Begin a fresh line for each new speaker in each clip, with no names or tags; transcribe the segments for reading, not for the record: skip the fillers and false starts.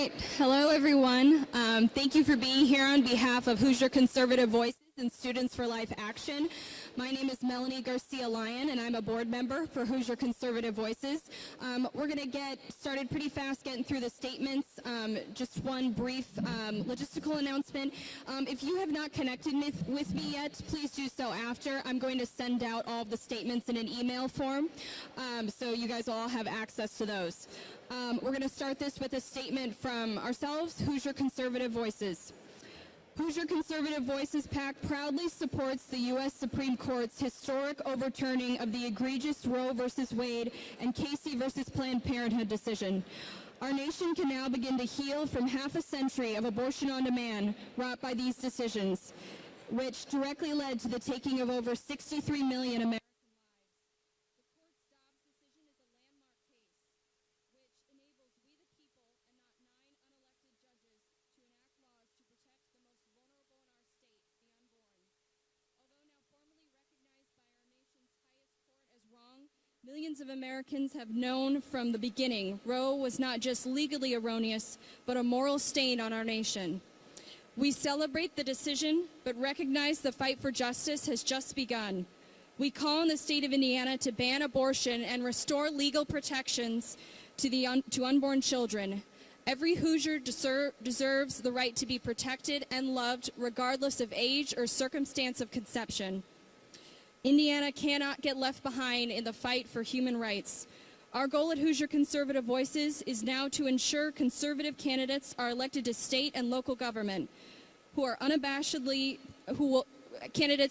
right. Hello, everyone. Thank you for being here on behalf of Hoosier Conservative Voices and Students for Life Action. My name is Melanie Garcia-Lyon, and I'm a board member for Hoosier Conservative Voices. We're going to get started pretty fast getting through the statements. Just one brief logistical announcement. If you have not connected with me yet, please do so after. I'm going to send out all of the statements in an email form, so you guys will all have access to those. We're going to start this with a statement from ourselves, Hoosier Conservative Voices. Hoosier Conservative Voices PAC proudly supports the U.S. Supreme Court's historic overturning of the egregious Roe v. Wade and Casey v. Planned Parenthood decision. Our nation can now begin to heal from half a century of abortion on demand wrought by these decisions, which directly led to the taking of over 63 million Americans. Millions of Americans have known from the beginning Roe was not just legally erroneous, but a moral stain on our nation. We celebrate the decision, but recognize the fight for justice has just begun. We call on the state of Indiana to ban abortion and restore legal protections to unborn children. Every Hoosier deserves the right to be protected and loved regardless of age or circumstance of conception. Indiana cannot get left behind in the fight for human rights. Our goal at Hoosier Conservative Voices is now to ensure conservative candidates are elected to state and local government candidates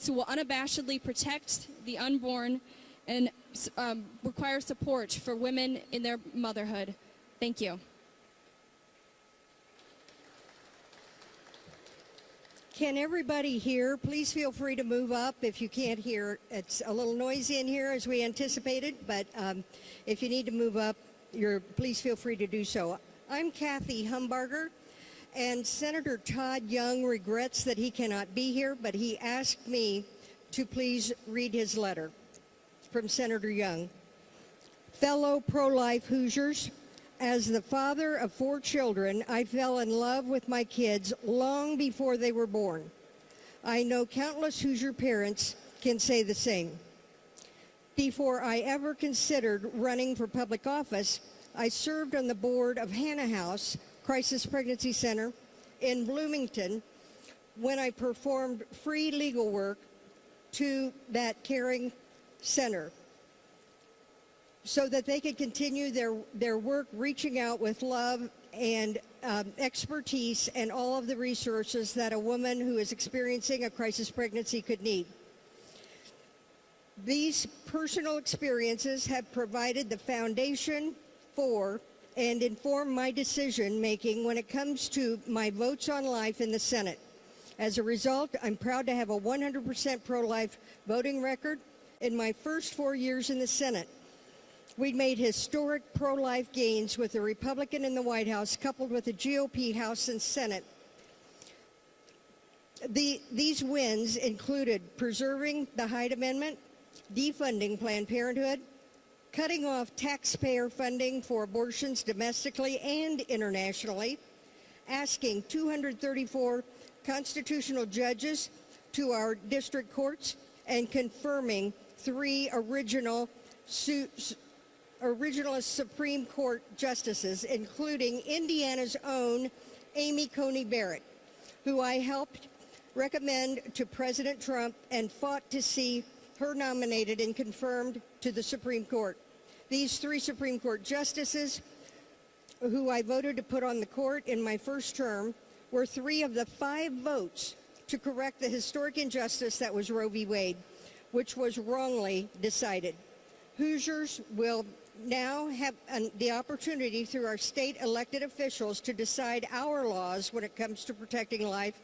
who will unabashedly protect the unborn and require support for women in their motherhood. Thank you.
Can everybody hear? Please feel free to move up if you can't hear. It's a little noisy in here as we anticipated, but if you need to move up, please feel free to do so. I'm Kathy Humbarger, and Senator Todd Young regrets that he cannot be here, but he asked me to please read his letter from Senator Young. Fellow pro-life Hoosiers, as the father of 4 children, I fell in love with my kids long before they were born. I know countless Hoosier parents can say the same. Before I ever considered running for public office, I served on the board of Hannah House Crisis Pregnancy Center in Bloomington when I performed free legal work to that caring center, so that they could continue their work reaching out with love and expertise and all of the resources that a woman who is experiencing a crisis pregnancy could need. These personal experiences have provided the foundation for and inform my decision making when it comes to my votes on life in the Senate. As a result, I'm proud to have a 100% pro-life voting record in my first 4 years in the Senate. We made historic pro-life gains with a Republican in the White House, coupled with a GOP House and Senate. These wins included preserving the Hyde Amendment, defunding Planned Parenthood, cutting off taxpayer funding for abortions domestically and internationally, asking 234 constitutional judges to our district courts, and confirming 3 originalist Supreme Court justices, including Indiana's own Amy Coney Barrett, who I helped recommend to President Trump and fought to see her nominated and confirmed to the Supreme Court. These 3 Supreme Court justices, who I voted to put on the court in my first term, were 3 of the 5 votes to correct the historic injustice that was Roe v. Wade, which was wrongly decided. Hoosiers will now have the opportunity through our state elected officials to decide our laws when it comes to protecting life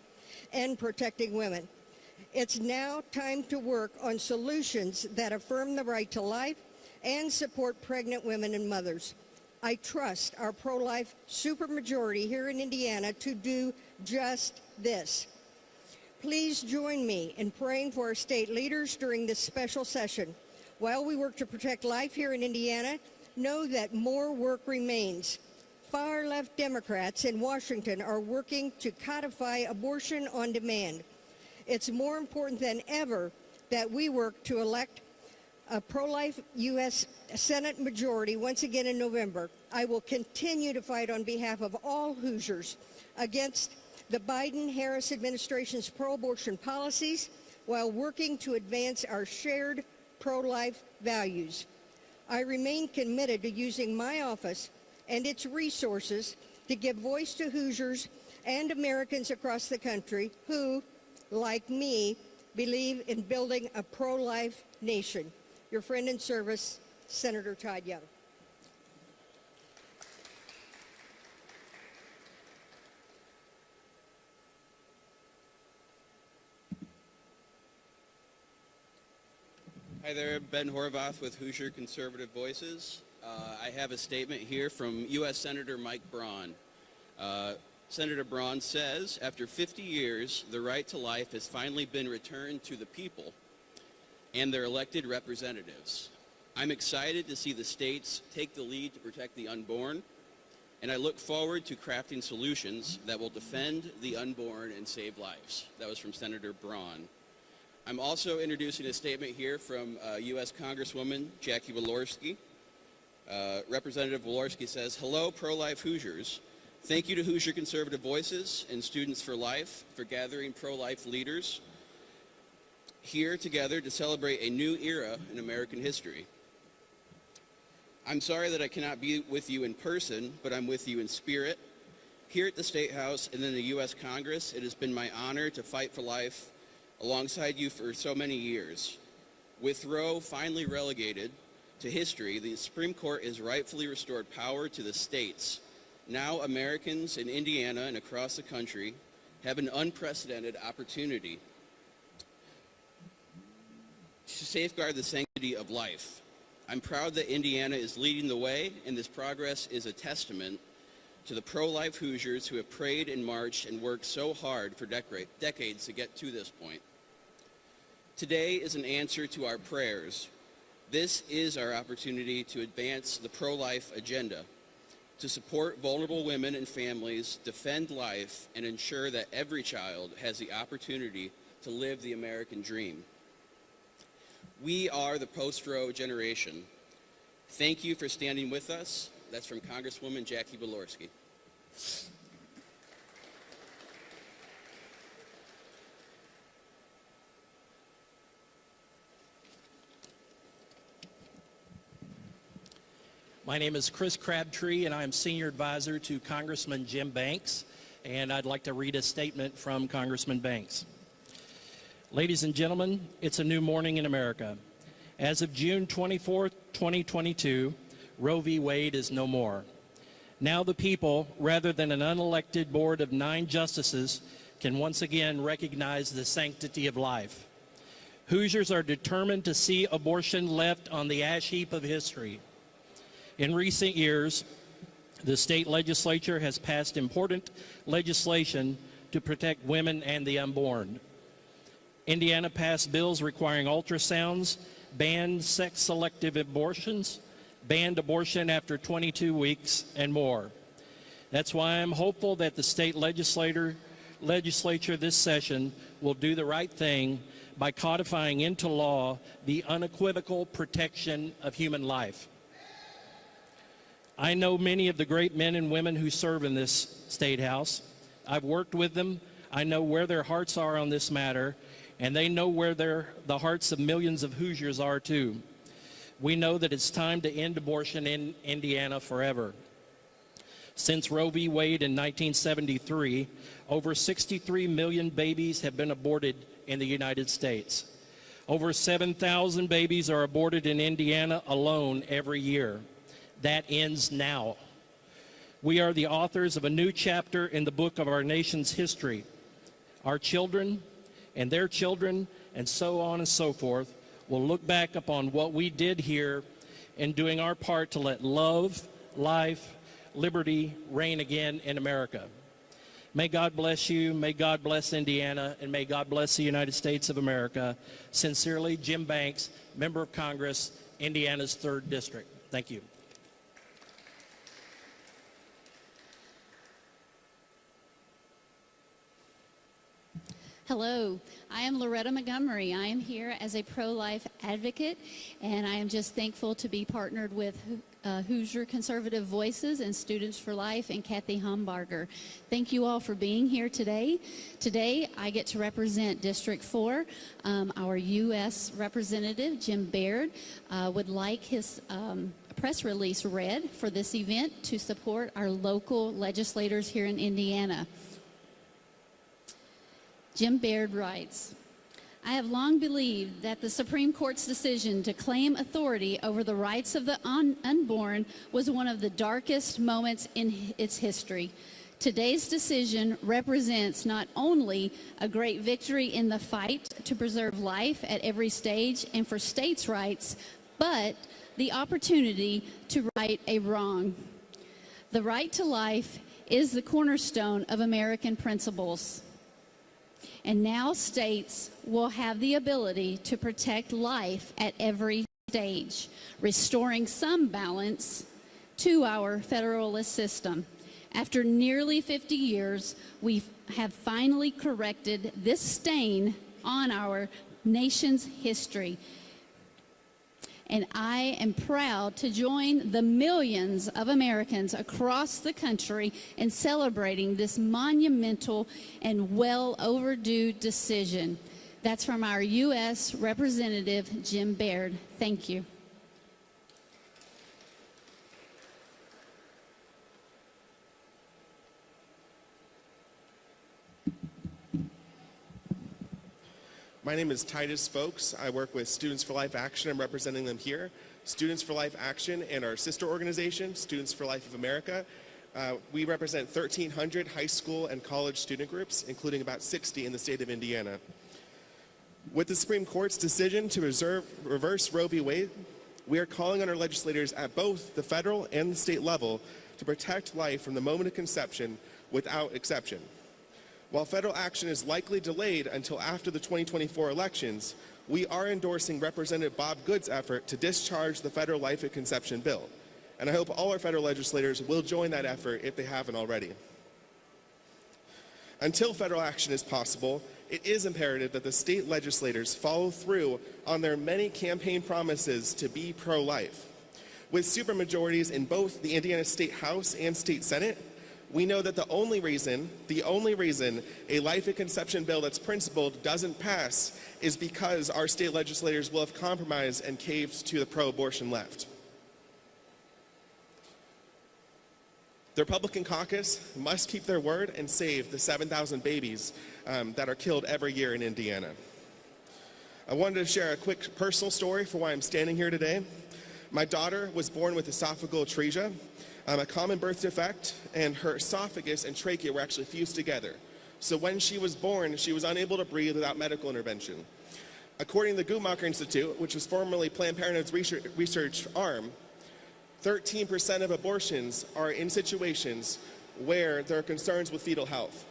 and protecting women. It's now time to work on solutions that affirm the right to life and support pregnant women and mothers. I trust our pro-life supermajority here in Indiana to do just this. Please join me in praying for our state leaders during this special session. While we work to protect life here in Indiana, know that more work remains. Far-left Democrats in Washington are working to codify abortion on demand. It's more important than ever that we work to elect a pro-life U.S. Senate majority once again in November. I will continue to fight on behalf of all Hoosiers against the Biden-Harris administration's pro-abortion policies while working to advance our shared pro-life values. I remain committed to using my office and its resources to give voice to Hoosiers and Americans across the country who, like me, believe in building a pro-life nation. Your friend in service, Senator Todd Young.
Hi there, Ben Horvath with Hoosier Conservative Voices. I have a statement here from U.S. Senator Mike Braun. Senator Braun says, after 50 years, the right to life has finally been returned to the people and their elected representatives. I'm excited to see the states take the lead to protect the unborn, and I look forward to crafting solutions that will defend the unborn and save lives. That was from Senator Braun. I'm also introducing a statement here from U.S. Congresswoman Jackie Walorski. Representative Walorski says, hello, pro-life Hoosiers. Thank you to Hoosier Conservative Voices and Students for Life for gathering pro-life leaders here together to celebrate a new era in American history. I'm sorry that I cannot be with you in person, but I'm with you in spirit. Here at the State House and in the U.S. Congress, it has been my honor to fight for life alongside you for so many years. With Roe finally relegated to history, the Supreme Court has rightfully restored power to the states. Now Americans in Indiana and across the country have an unprecedented opportunity to safeguard the sanctity of life. I'm proud that Indiana is leading the way, and this progress is a testament to the pro-life Hoosiers who have prayed and marched and worked so hard for decades to get to this point. Today is an answer to our prayers. This is our opportunity to advance the pro-life agenda, to support vulnerable women and families, defend life, and ensure that every child has the opportunity to live the American dream. We are the post-Roe generation. Thank you for standing with us. That's from Congresswoman Jackie Walorski.
My name is Chris Crabtree, and I am Senior Advisor to Congressman Jim Banks, and I'd like to read a statement from Congressman Banks. Ladies and gentlemen, it's a new morning in America. As of June 24, 2022, Roe v. Wade is no more. Now the people, rather than an unelected board of 9 justices, can once again recognize the sanctity of life. Hoosiers are determined to see abortion left on the ash heap of history. In recent years, the state legislature has passed important legislation to protect women and the unborn. Indiana passed bills requiring ultrasounds, banned sex-selective abortions, banned abortion after 22 weeks, and more. That's why I'm hopeful that the state legislature this session will do the right thing by codifying into law the unequivocal protection of human life. I know many of the great men and women who serve in this State House. I've worked with them. I know where their hearts are on this matter, and they know where the hearts of millions of Hoosiers are too. We know that it's time to end abortion in Indiana forever. Since Roe v. Wade in 1973, over 63 million babies have been aborted in the United States. Over 7,000 babies are aborted in Indiana alone every year. That ends now. We are the authors of a new chapter in the book of our nation's history. Our children and their children, and so on and so forth, will look back upon what we did here in doing our part to let love, life, liberty reign again in America. May God bless you, may God bless Indiana, and may God bless the United States of America. Sincerely, Jim Banks, Member of Congress, Indiana's 3rd District. Thank you.
Hello, I am Loretta Montgomery. I am here as a pro-life advocate, and I am just thankful to be partnered with Hoosier Conservative Voices and Students for Life and Kathy Hombarger. Thank you all for being here today. Today, I get to represent District 4. Our U.S. representative, Jim Baird, would like his press release read for this event to support our local legislators here in Indiana. Jim Baird writes, I have long believed that the Supreme Court's decision to claim authority over the rights of the unborn was one of the darkest moments in its history. Today's decision represents not only a great victory in the fight to preserve life at every stage and for states' rights, but the opportunity to right a wrong. The right to life is the cornerstone of American principles. And now states will have the ability to protect life at every stage, restoring some balance to our federalist system. After nearly 50 years, we have finally corrected this stain on our nation's history. And I am proud to join the millions of Americans across the country in celebrating this monumental and well overdue decision. That's from our U.S. Representative Jim Baird. Thank you.
My name is Titus Folks. I work with Students for Life Action. I'm representing them here. Students for Life Action and our sister organization, Students for Life of America. We represent 1,300 high school and college student groups, including about 60 in the state of Indiana. With the Supreme Court's decision to reverse Roe v. Wade, we are calling on our legislators at both the federal and the state level to protect life from the moment of conception without exception. While federal action is likely delayed until after the 2024 elections, we are endorsing Representative Bob Good's effort to discharge the federal life at conception bill. And I hope all our federal legislators will join that effort if they haven't already. Until federal action is possible, it is imperative that the state legislators follow through on their many campaign promises to be pro-life. With supermajorities in both the Indiana State House and State Senate, we know that the only reason a life at conception bill that's principled doesn't pass is because our state legislators will have compromised and caved to the pro-abortion left. The Republican caucus must keep their word and save the 7,000 babies that are killed every year in Indiana. I wanted to share a quick personal story for why I'm standing here today. My daughter was born with esophageal atresia, a common birth defect, and her esophagus and trachea were actually fused together. So when she was born, she was unable to breathe without medical intervention. According to the Guttmacher Institute, which was formerly Planned Parenthood's research arm, 13% of abortions are in situations where there are concerns with fetal health.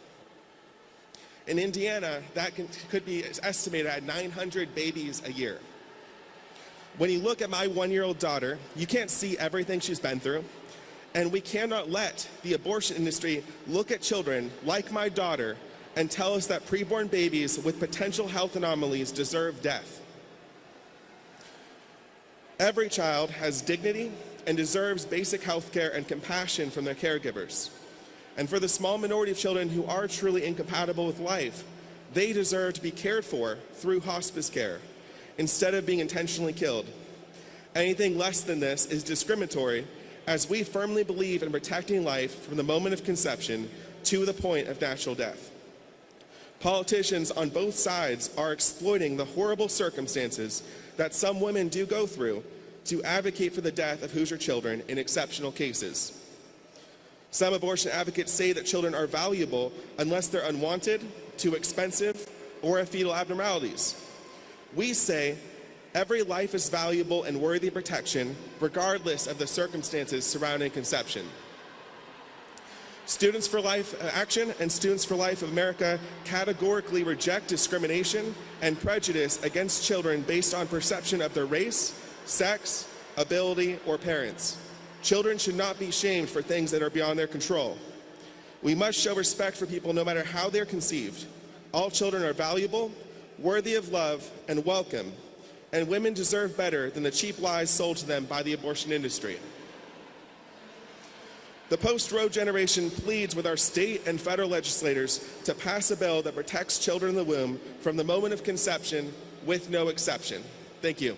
In Indiana, that could be estimated at 900 babies a year. When you look at my one-year-old daughter, you can't see everything she's been through. And we cannot let the abortion industry look at children like my daughter and tell us that preborn babies with potential health anomalies deserve death. Every child has dignity and deserves basic health care and compassion from their caregivers. And for the small minority of children who are truly incompatible with life, they deserve to be cared for through hospice care instead of being intentionally killed. Anything less than this is discriminatory, as we firmly believe in protecting life from the moment of conception to the point of natural death. Politicians on both sides are exploiting the horrible circumstances that some women do go through to advocate for the death of Hoosier children in exceptional cases. Some abortion advocates say that children are valuable unless they're unwanted, too expensive, or have fetal abnormalities. We say every life is valuable and worthy of protection, regardless of the circumstances surrounding conception. Students for Life Action and Students for Life of America categorically reject discrimination and prejudice against children based on perception of their race, sex, ability, or parents. Children should not be shamed for things that are beyond their control. We must show respect for people no matter how they're conceived. All children are valuable, worthy of love, and welcome, and women deserve better than the cheap lies sold to them by the abortion industry. The post-Roe generation pleads with our state and federal legislators to pass a bill that protects children in the womb from the moment of conception with no exception. Thank you.